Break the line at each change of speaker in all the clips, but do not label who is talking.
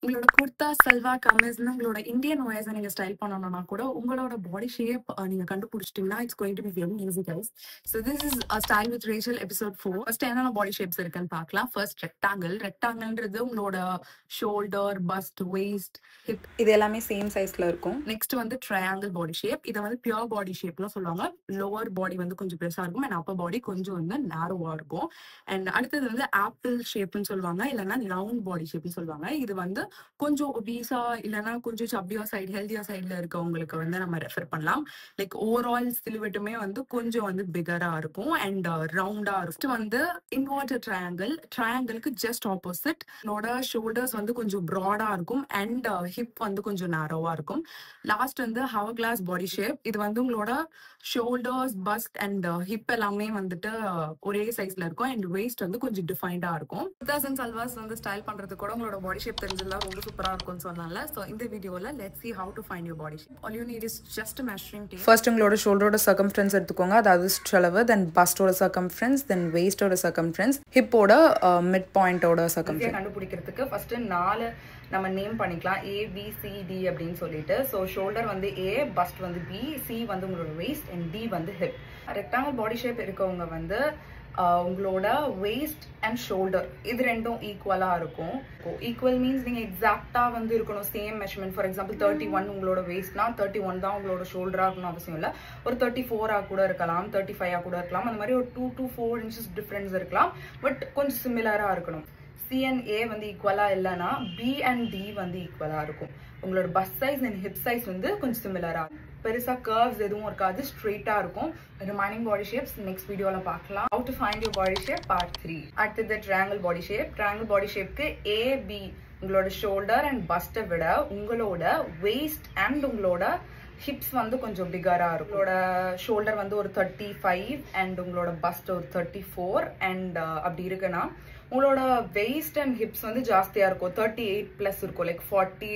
உங்களோட குர்தா, சல்வார் கமீஸ்ன்னு உங்களோட இந்தியன் வேர்ஸ நீங்க ஸ்டைல் பண்ணணும்னா கூட, உங்களோட பாடி ஷேப் நீங்க கண்டுபிடிச்சிட்டீங்கன்னா, it's going to be very easy guys. So this is style with Rachel episode 4. First என்னென்ன பாடி ஷேப்ஸ் இருக்குன்னு பார்க்கலாம். First rectangle. ரெக்டாங்கிள்ன்றது உங்களோட ஷோல்டர், பஸ்ட், வேஸ்ட், ஹிப் இது எல்லாமே சேம் சைஸ்ல இருக்கும். நெக்ஸ்ட் வந்து ட்ரையாங்கிள் பாடி ஷேப். இதை வந்து பியூர் பாடி ஷேப்னு சொல்லுவாங்க. லோவர் பாடி வந்து கொஞ்சம் பெருசா இருக்கும் அண்ட் அப்பர் பாடி கொஞ்சம் வந்து நேரோவா இருக்கும். அண்ட் அடுத்தது வந்து ஆப்பிள் ஷேப்னு சொல்லுவாங்க, இல்லைன்னா ரவுண்ட் பாடி ஷேப்னு சொல்லுவாங்க. இது வந்து கொஞ்சம் ஒபீஸா இல்லைன்னா கொஞ்சம் சப்பியா சைடு, ஹெல்தியா சைட்ல இருக்கவங்களுக்கு வந்து நம்ம ரெஃபர் பண்ணலாம். லைக் ஓவரால் சிலுவெட்டுமே வந்து கொஞ்சம் வந்து பிகரா இருக்கும் அண்ட் ரவுண்டா இருக்கும். வந்து இன்வெர்டட் ட்ரையாங்கிள். ட்ரையாங்கிளுக்கு ஜஸ்ட் ஆப்போசிட். என்னோட ஷோல்டர்ஸ் வந்து கொஞ்சம் ப்ராடா இருக்கும் அண்ட் ஹிப் வந்து கொஞ்சம் நேரோவா இருக்கும். லாஸ்ட் வந்து ஹவர் கிளாஸ் பாடி ஷேப். இது வந்து உங்களோட ஷோல்டர்ஸ், பஸ்ட் அண்ட் ஹிப் எல்லாமே வந்துட்டு ஒரே சைஸ்ல இருக்கும் அண்ட் வேஸ்ட் வந்து கொஞ்சம் டிஃபைன்டா இருக்கும். குர்தாஸ் அண்ட் சல்வார்ஸ் வந்து ஸ்டைல் பண்றது கூட உங்களோட பாடி ஷேப் தெரிஞ்சதுலாம் ரொம்ப சூப்பரா இருக்கும்னு சொன்னால. ஸோ இந்த வீடியோல let's see how to find your body shape. All you need is just a measuring tape.
First உங்களோட ஷோல்டரோட சர்க்கம்ஃபரன்ஸ் எடுத்துக்கோங்க, அதாவது அளவு. தென் பஸ்டோட சர்க்கம்ஃபரன்ஸ், தென் வேஸ்டோட சர்க்கம்ஃபரன்ஸ், ஹிப்போட மிட் பாயிண்டோட சர்க்கம்ஃபரன்ஸ்.
கண்டுபிடிக்கிறதுக்கு ஃபர்ஸ்ட் 4 நம்ம நேம் பண்ணிக்கலாம், A B C D அப்படின்னு சொல்லிட்டு. ஸோ ஷோல்டர் வந்து A, பஸ்ட் வந்து B, C வந்து உங்களோட வேஸ்ட் அண்ட் D வந்து ஹிப். ரெக்டாங்கிள் பாடி ஷேப் இருக்கவங்க வந்து உங்களோட வேஸ்ட் அண்ட் ஷோல்டர் இது ரெண்டும் ஈக்குவலா இருக்கும். ஈக்குவல் மீன்ஸ் நீங்க எக்ஸாக்டா வந்து இருக்கணும், சேம் மெஷர்மெண்ட். ஃபார் எக்ஸாம்பிள் 31 உங்களோட வேஸ்ட்னா 31 தான் உங்களோட ஷோல்டரா இருக்கணும் அவசியம் இல்லை. ஒரு 34 கூட இருக்கலாம், 35 கூட இருக்கலாம். அந்த மாதிரி ஒரு 2 to 4 inches டிஃபரன்ஸ் இருக்கலாம், பட் கொஞ்சம் சிமிலரா இருக்கணும். C and A வந்து ஈக்குவலா இல்லைன்னா B and D வந்து ஈக்குவலா இருக்கும். உங்களோட first size and hip size வந்து கொஞ்சம் சிமிலரா, பெருசா கர்வ்ஸ் எதுவும் இருக்காது, ஸ்ட்ரெயிட்டா இருக்கும். ரிமைனிங் பாடி ஷேப்ஸ் நெக்ஸ்ட் வீடியோல பார்க்கலாம். How to find your body shape part 3. அடுத்தது triangle body shape. Triangle body ஷேப்க்கு A, B உங்களோட ஷோல்டர் அண்ட் பஸ்ட்டை விட உங்களோட வேஸ்ட் அண்ட் உங்களோட ஹிப்ஸ் வந்து கொஞ்சம் பிகரா இருக்கும். உங்களோட ஷோல்டர் வந்து ஒரு 35 அண்ட் உங்களோட பஸ்ட் ஒரு 34 அண்ட் அப்படி இருக்குன்னா உங்களோட வேஸ்ட் அண்ட் ஹிப்ஸ் வந்து ஜாஸ்தியா இருக்கும். 38 பிளஸ் இருக்கும், லைக் 40,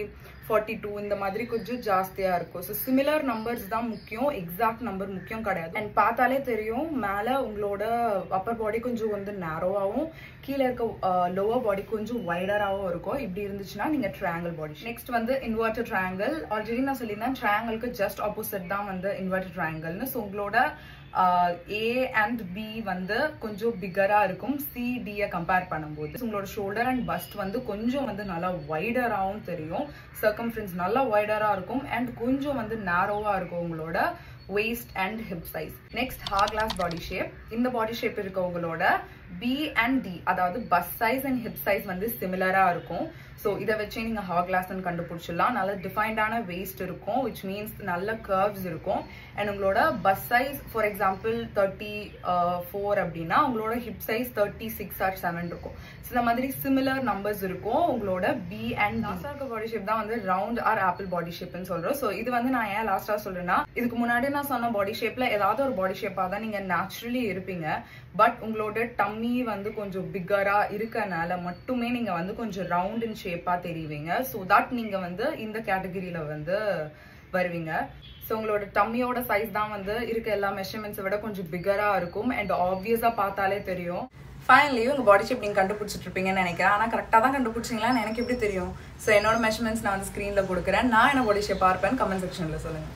42 இந்த மாதிரி கொஞ்சம் ஜாஸ்தியா இருக்கும். ஸோ சிமிலர் நம்பர்ஸ் தான் முக்கியம், எக்ஸாக்ட் நம்பர் முக்கியம் கிடையாது. அண்ட் பார்த்தாலே தெரியும், மேலே உங்களோட அப்பர் பாடி கொஞ்சம் வந்து நேரோவாகவும் கீழே இருக்க லோவர் பாடி கொஞ்சம் வைடராகவும் இருக்கும். இப்படி இருந்துச்சுன்னா நீங்க ட்ரையாங்கிள் பாடி. நெக்ஸ்ட் வந்து இன்வெர்டட் ட்ரையாங்கிள். ஆல்ரெடி நான் சொல்லியிருந்தேன் ட்ரையாங்கிளுக்கு ஜஸ்ட் ஆப்போசிட் தான் வந்து இன்வெர்டட் ட்ரையாங்கிள்னு. ஸோ உங்களோட A and B வந்து கொஞ்சம் பிகரா இருக்கும் C, D கம்பேர் பண்ணும்போது. உங்களோட ஷோல்டர் அண்ட் பஸ்ட் வந்து கொஞ்சம் வந்து நல்லா வைடராகவும் தெரியும், சர்க்கம்ஃபரன்ஸ் நல்லா வைடரா இருக்கும் அண்ட் கொஞ்சம் வந்து நேரோவா இருக்கும் உங்களோட waist and hip size. Next hour glass body shape. இந்த body shape இருக்கவங்களோட B and D அதாவது bust size and hip size வந்து சிமிலரா இருக்கும். ஸோ இதை வச்சே நீங்க ஹார் கிளாஸ்ன்னு கண்டுபிடிச்சிடலாம். நல்ல டிஃபைன்டான வேஸ்ட் இருக்கும், விச் மீன்ஸ் நல்ல கர்வ்ஸ் இருக்கும். அண்ட் உங்களோட பஸ் சைஸ் ஃபார் எக்ஸாம்பிள் 34 அப்படின்னா உங்களோட ஹிப் சைஸ் 36 or 7 இருக்கும். ஸோ இந்த மாதிரி சிமிலர் நம்பர்ஸ் இருக்கும் உங்களோட B and லாஸ்டா இருக்க பாடி ஷேப் தான் வந்து ரவுண்ட் ஆர் ஆப்பிள் பாடி ஷேப்னு சொல்றோம். ஸோ இது வந்து நான் ஏன் லாஸ்டா சொல்றேன்னா, இதுக்கு முன்னாடி நான் சொன்ன பாடி ஷேப்ல ஏதாவது ஒரு பாடி ஷேப்பா தான் நீங்க நேச்சுரலி இருப்பீங்க. பட் உங்களோட டம்மி வந்து கொஞ்சம் பிகரா இருக்கனால மட்டுமே நீங்க வந்து கொஞ்சம் ரவுண்ட் இன் ஷேப்பா தெரிவிங்க. ஸோ தட் நீங்க வந்து இந்த கேட்டகரியில வந்து வருவீங்க. ஸோ உங்களோட டம்மியோட சைஸ் தான் வந்து இருக்க எல்லா மெஷர்மெண்ட்ஸை விட கொஞ்சம் பிகரா இருக்கும் அண்ட் ஆப்வியஸா பார்த்தாலே தெரியும். ஃபைனலி உங்க பாடி ஷேப் நீங்க கண்டுபிடிச்சிட்டு இருப்பீங்கன்னு நினைக்கிறேன். ஆனா கரெக்டா தான் கண்டுபிடிச்சிங்களான்னு எனக்கு எப்படி தெரியும்? ஸோ என்னோட மெஷர்மெண்ட்ஸ் நான் வந்து ஸ்கிரீன்ல கொடுக்குறேன். நான் என்ன பாடி ஷேப்பா இருப்பேன்னு கமெண்ட் செக்ஷன்ல சொல்லுங்க.